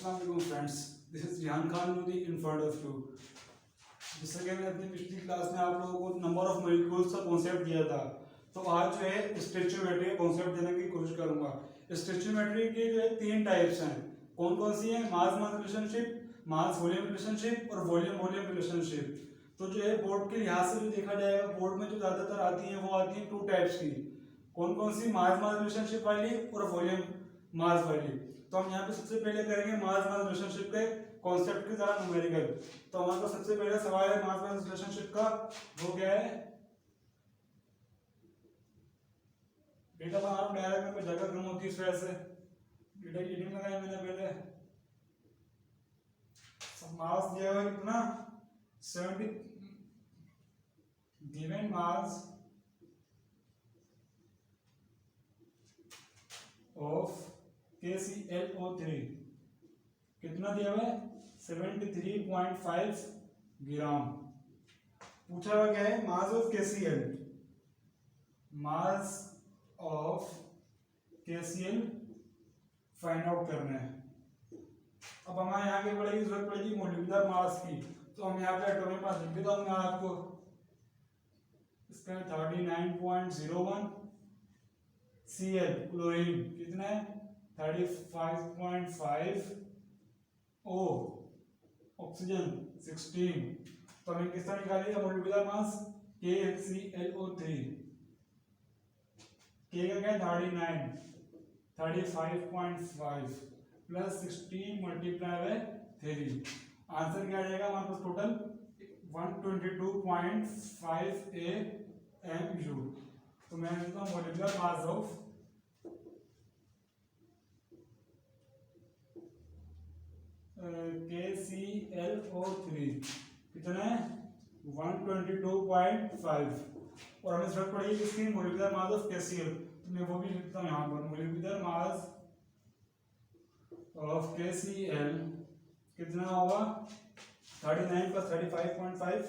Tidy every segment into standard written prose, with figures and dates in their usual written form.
Assalamualaikum friends, this is Rihan Khan Nudi in front of you. जैसे कि मैंने अपनी पिछली क्लास में आप लोगों को नंबर ऑफ मॉलिक्यूल्स का कॉन्सेप्ट दिया था, तो आज जो है स्टोइचियोमेट्री का कॉन्सेप्ट देने की कोशिश करूंगा। स्टोइचियोमेट्री के जो है तीन टाइप्स हैं। कौन कौन सी हैं? मास mass relationship, mass volume relationship और वॉल्यूम वॉल्यूम रिलेशनशिप। तो जो है बोर्ड के लिहाज से जो देखा जाएगा, बोर्ड में जो ज्यादातर आती हैं वो आती हैं टू टाइप्स की। कौन कौन सी? मास मास रिलेशनशिप वाली और वॉल्यूम मास वाली। तो हम यहाँ पे सबसे पहले करेंगे मास मास रिलेशनशिप के कॉन्सेप्ट की जरा न्यूमेरिकल। तो हमारे पास सबसे पहले सवाल है मास मास रिलेशनशिप का, वो क्या है? डेटा बना रहा डायरेक्ट में जगह कम होती है, इस वजह से डेटा एडिटिंग लगाया मैंने पहले। मास दिया हुआ कितना? 70 गिवन मास ऑफ KClO3 कितना दिया हुआ है? 73.5 ग्राम। पूछा हुआ क्या है? Mass of KCl, mass of KCl find out करना है। अब हमारे यहाँ के पड़ेगी जरूरत पड़ेगी मॉलिक्यूलर मास की, तो हम यहाँ पे एटॉमिक मास लिख देता हूँ मैं आपको। इसका 39.01 Cl क्लोरीन कितना है? 35.5 O ऑक्सीजन 16। तो हमें किस तरह निकालिएगा मॉलिक्यूलर मास? KClO3 K का क्या है? 35.5 प्लस 16 मल्टीप्लाई बाय 3। आंसर क्या आ जाएगा हमारे पास? Total 122.5 AMU। तो मैं लिखता हूँ मॉलिक्यूलर मास ऑफ KClO3 कितना है? 122.5। और हमें जरूरत पड़ेगी किसकी? Molecular mass of KCl। तो मैं वो भी लिखता हूँ यहाँ पर, मॉलिक्यूलर मास ऑफ KCl कितना होगा? 39 प्लस 35.5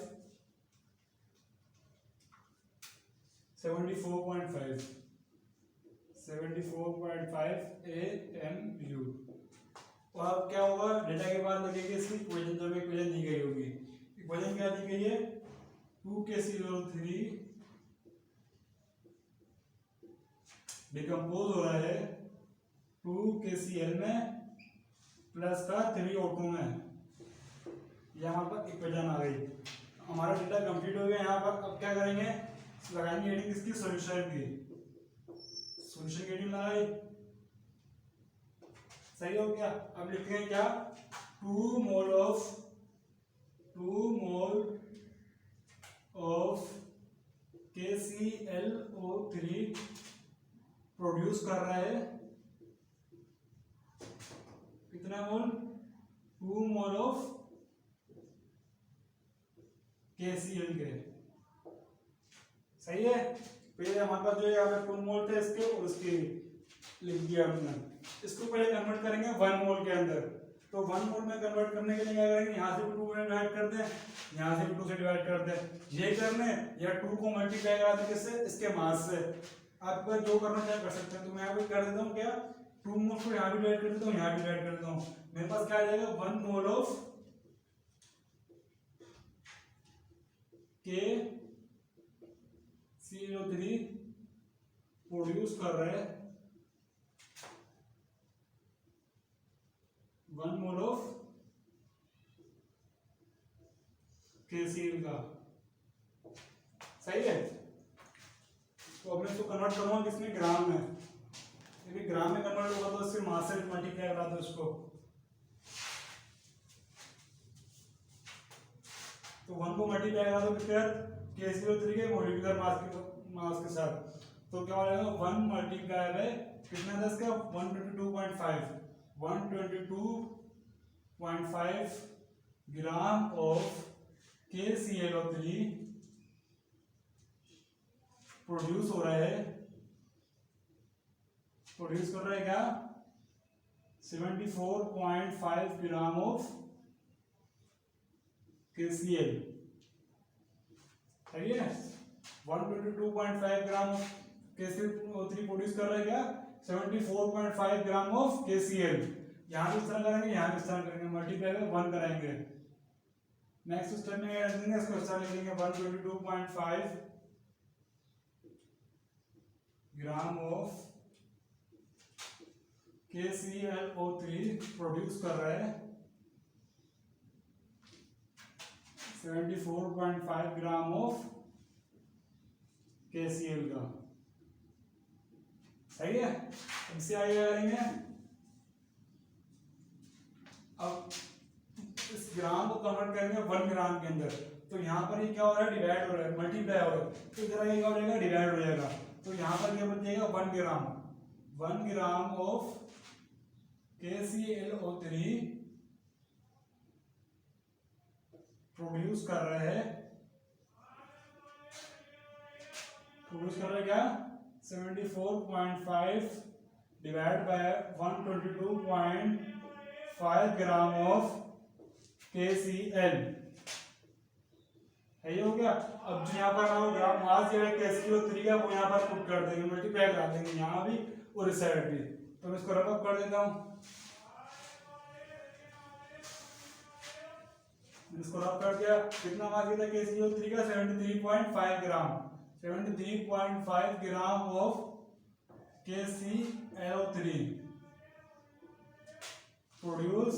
74.5 AMU। और अब क्या होगा? डेटा के बाद लगेगी इसकी इक्वेशन, जब इक्वेशन दी गई होगी। इक्वेशन क्या दी गई है? 2KClO3 डिकम्पोज हो रहा है 2KCl में प्लस का 3O2 में। यहाँ पर इक्वेशन आ गई, हमारा डेटा कंप्लीट हो गया। यहाँ पर अब क्या करेंगे? लगाएंगे एडिंग किसकी? सॉल्यूशन की। सॉल्यूशन की एडिंग लगाई, सही हो गया। अब लिखते हैं क्या? 2 मोल ऑफ KClO3 प्रोड्यूस कर रहा है कितना मोल? 2 मोल ऑफ KCl के। सही है। पहले हमारे पास जो है यहाँ पे 2 मोल थे इसके, और उसके लिख दिया हमने। इसको पहले कन्वर्ट करेंगे 1 मोल के अंदर। तो 1 मोल में कन्वर्ट करने के लिए क्या करेंगे? यहाँ से 2 में डिवाइड कर दें, यहाँ से 2 से डिवाइड कर दें। ये करने या 2 को मल्टीप्लाई करा दें किससे? इसके मास से। आपको जो करना चाहे कर सकते हैं। तो मैं यहाँ पे कर देता हूँ क्या? 2 मोल को यहाँ भी डिवाइड कर देता हूँ, यहाँ भी डिवाइड कर देता हूँ। मेरे पास क्या आ जाएगा? 1 मोल ऑफ KClO3 प्रोड्यूस कर रहे हैं 1 मोल ऑफ KCl का। सही है। तो अब मैं इसको कन्वर्ट करूंगा किसमें? ग्राम में। यदि ग्राम में कन्वर्ट होगा तो इससे मास से मल्टीप्लाई करा दो इसको। तो 1 को मल्टीप्लाई करा दो किसके? KClO3 के मॉलिक्यूलर मास के साथ। तो क्या हो जाएगा? 1 मल्टीप्लाई बाय कितना था इसका? 122.5 ग्राम ऑफ KClO3 प्रोड्यूस हो रहा है। प्रोड्यूस कर रहा है क्या? 74.5 ग्राम ऑफ KCl। सही है। 122.5 ग्राम KClO3 प्रोड्यूस कर रहा है क्या? 74.5 ग्राम ऑफ KCl। यहाँ भी इस तरह करेंगे, यहाँ भी इस तरह करेंगे, मल्टीप्लाई में 1 कराएंगे। नेक्स्ट स्टेप में क्या देंगे, इसको इस तरह लिखेंगे 122.5 ग्राम ऑफ KClO3 प्रोड्यूस कर रहा है 74.5 ग्राम ऑफ KCl का। सही है, इससे आगे क्या करेंगे, अब इस ग्राम को कन्वर्ट करेंगे 1 ग्राम के अंदर, तो यहाँ पर ये क्या हो रहा है, डिवाइड हो रहा है, मल्टीप्लाई हो रहा है, तो इधर ये क्या हो जाएगा, डिवाइड हो जाएगा, तो यहाँ पर क्या बन जाएगा 1 ग्राम ऑफ KClO3 प्रोड्यूस कर रहा है क्या 74.5 divide by 122.5 gram of KCl है, ये हो गया। अब जो यहाँ पर ग्राम मास जो है KClO3 का वो यहाँ पर पुट कर देंगे, मल्टीप्लाई करा देंगे यहाँ भी और इस साइड भी, तो मैं इसको रब अप कर देता हूँ। इसको रब कर दिया, कितना मास था KClO3 का 73.5 ग्राम, 73.5 ग्राम ऑफ KClO3 प्रोड्यूस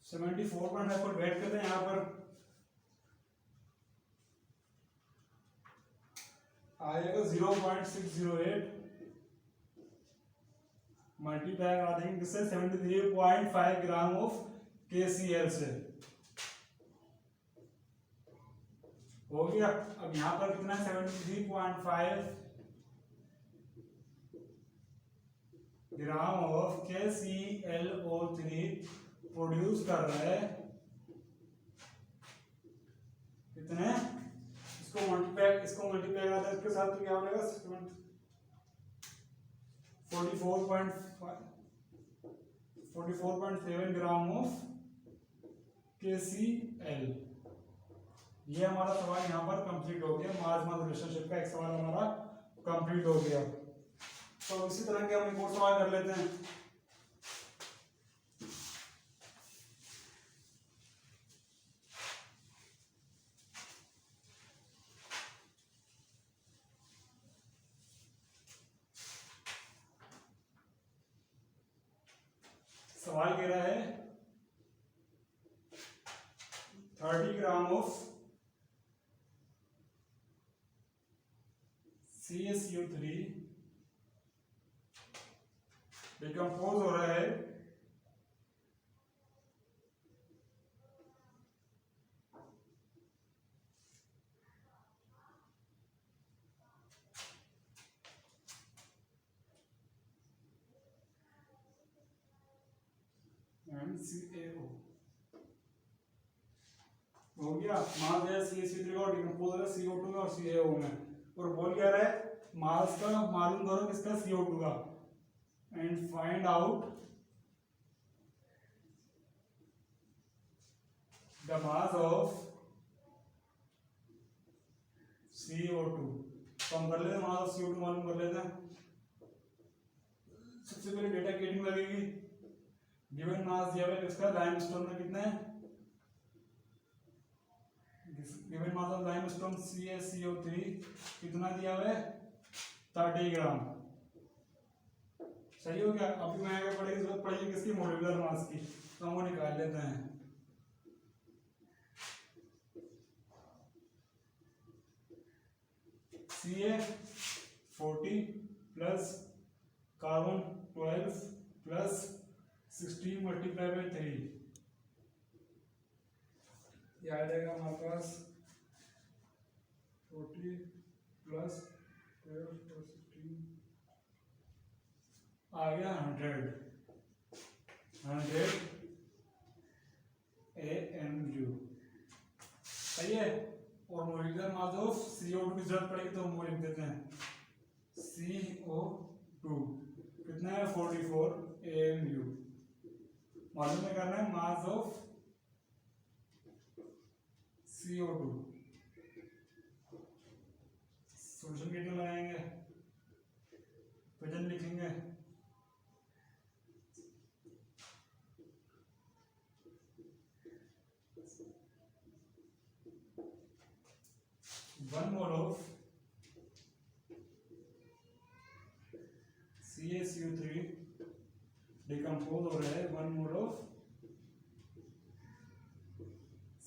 74.5 को डिवाइड करते हैं यहाँ पर आएगा 0.608 मल्टीप्लाई करा देंगे किससे 73.5 ग्राम ऑफ KCl से, हो गया। अब यहाँ पर कितना 73.5 ग्राम ऑफ KClO3 प्रोड्यूस कर रहा है कितने, इसको मल्टीप्लाई करते हैं इसके साथ, तो क्या हो जाएगा 44.7 ग्राम ऑफ KCl। ये हमारा सवाल यहाँ पर कंप्लीट हो गया, मास मास रिलेशनशिप का एक सवाल हमारा कंप्लीट हो गया। तो इसी तरह के हम एक और सवाल कर लेते हैं। सवाल कह रहा है 30 ग्राम ऑफ CaCO3 डिकम्पोज हो रहा है CaO, हो गया। मास है CaCO3 का डिकम्पोज हो रहा है CO2 में और CaO में, और बोल क्या रहा है मास का मालूम करो किसका CO2 का, and find out the mass of CO2। तो हम कर लेते हैं मास ऑफ CO2 मालूम कर लेते हैं। सबसे पहले डेटा गेटिंग लगेगी, गिवन मास दिया हुआ है किसका, लाइमस्टोन में कितना है, given mass of limestone CaCO3 कितना दिया हुआ है 30 ग्राम। सही हो गया। अभी मैं आगे पढ़ेगी जरूरत पड़ेगी किसकी, मोलिकुलर मास की, तो हम वो निकाल लेते हैं। Ca40 plus carbon 12 plus 16 multiply by 3, ये आ जाएगा हमारे पास 40 प्लस 12 प्लस 16 आ गया 100 AMU। सही है। और मोलिकुलर मास ऑफ CO2 की जरूरत पड़ेगी तो हम वो लिख देते हैं CO2 कितना है 44 AMU। मालूम है करना है मास ऑफ CO2। सॉल्यूशन कितना लगाएंगे, तो वजन लिखेंगे 1 मोल ऑफ CaCO3 डिकम्पोज हो रहा है 1 मोल ऑफ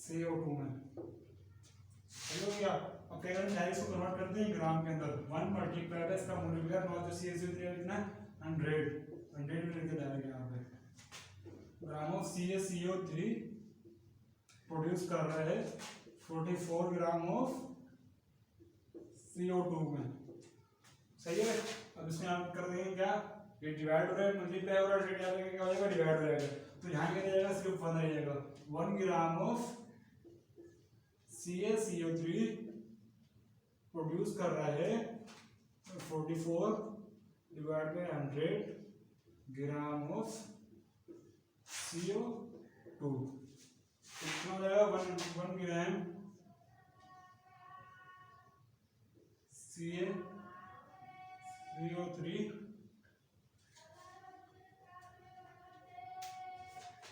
CO2 में। सही हो गया। अब कह रहे हैं इसको कन्वर्ट करते हैं ग्राम के अंदर। 1 मल्टीप्लाई है इसका मोलिकुलर मास जो CaCO3 लिखना है 100 में लिख के डालेंगे यहाँ पे। ग्राम ऑफ CaCO3 प्रोड्यूस कर रहा है 44 ग्राम ऑफ CO2 में। सही है। अब इसमें आप कर देंगे क्या, ये डिवाइड हो रहा है मल्टीप्लाई हो रहा है, क्या हो जाएगा डिवाइड हो जाएगा, तो यहाँ क्या जाएगा सिर्फ 1 रह जाएगा। 1 ग्राम ऑफ CaCO3 प्रोड्यूस कर रहा है 44 divide by 100 gram of CO2। कितना हो जाएगा 1 ग्राम CaCO3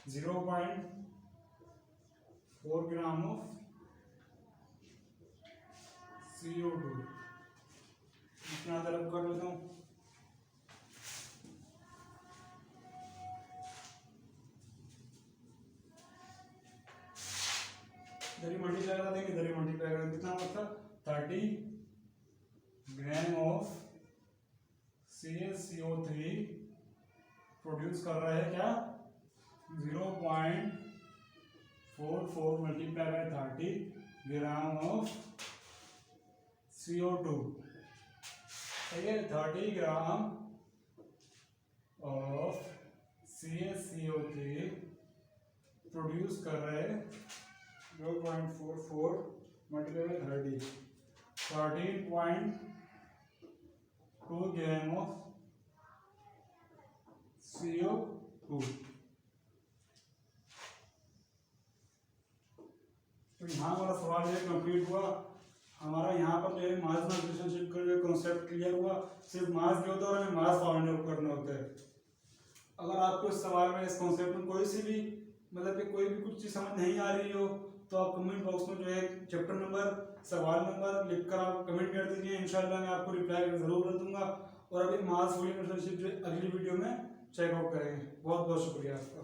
0.4 ग्राम ऑफ CO2। इतना तरफ कर लेता हूँ। इधर मल्टीप्लाई करा देंगे, इधर मल्टीप्लाई करा देंगे, कितना मतलब 30 ग्राम ऑफ CaCO3 प्रोड्यूस कर रहा है क्या 0.44 multiply by 30 gram of CO2। सही है। 30 ग्राम ऑफ CaCO3 प्रोड्यूस कर रहा है 0.44 multiply by 30 13.2 gram of CO2। तो यहाँ हमारा सवाल ये कंप्लीट हुआ। हमारा यहाँ पर जो है मास मास रिलेशनशिप का जो कॉन्सेप्ट क्लियर हुआ। सिर्फ मास जो होता है हमें मास फाइंड आउट करना होता है। अगर आपको इस सवाल में इस कॉन्सेप्ट में कोई सी भी मतलब कि कोई भी कुछ चीज़ समझ नहीं आ रही हो तो आप कमेंट बॉक्स में जो है चैप्टर नंबर सवाल नंबर लिखकर आप कमेंट कर दीजिए। इंशाल्लाह मैं आपको रिप्लाई जरूर कर दूंगा। और अभी मास वॉल्यूम रिलेशनशिप जो अगली वीडियो में चेकआउट करेंगे। बहुत बहुत शुक्रिया आपका।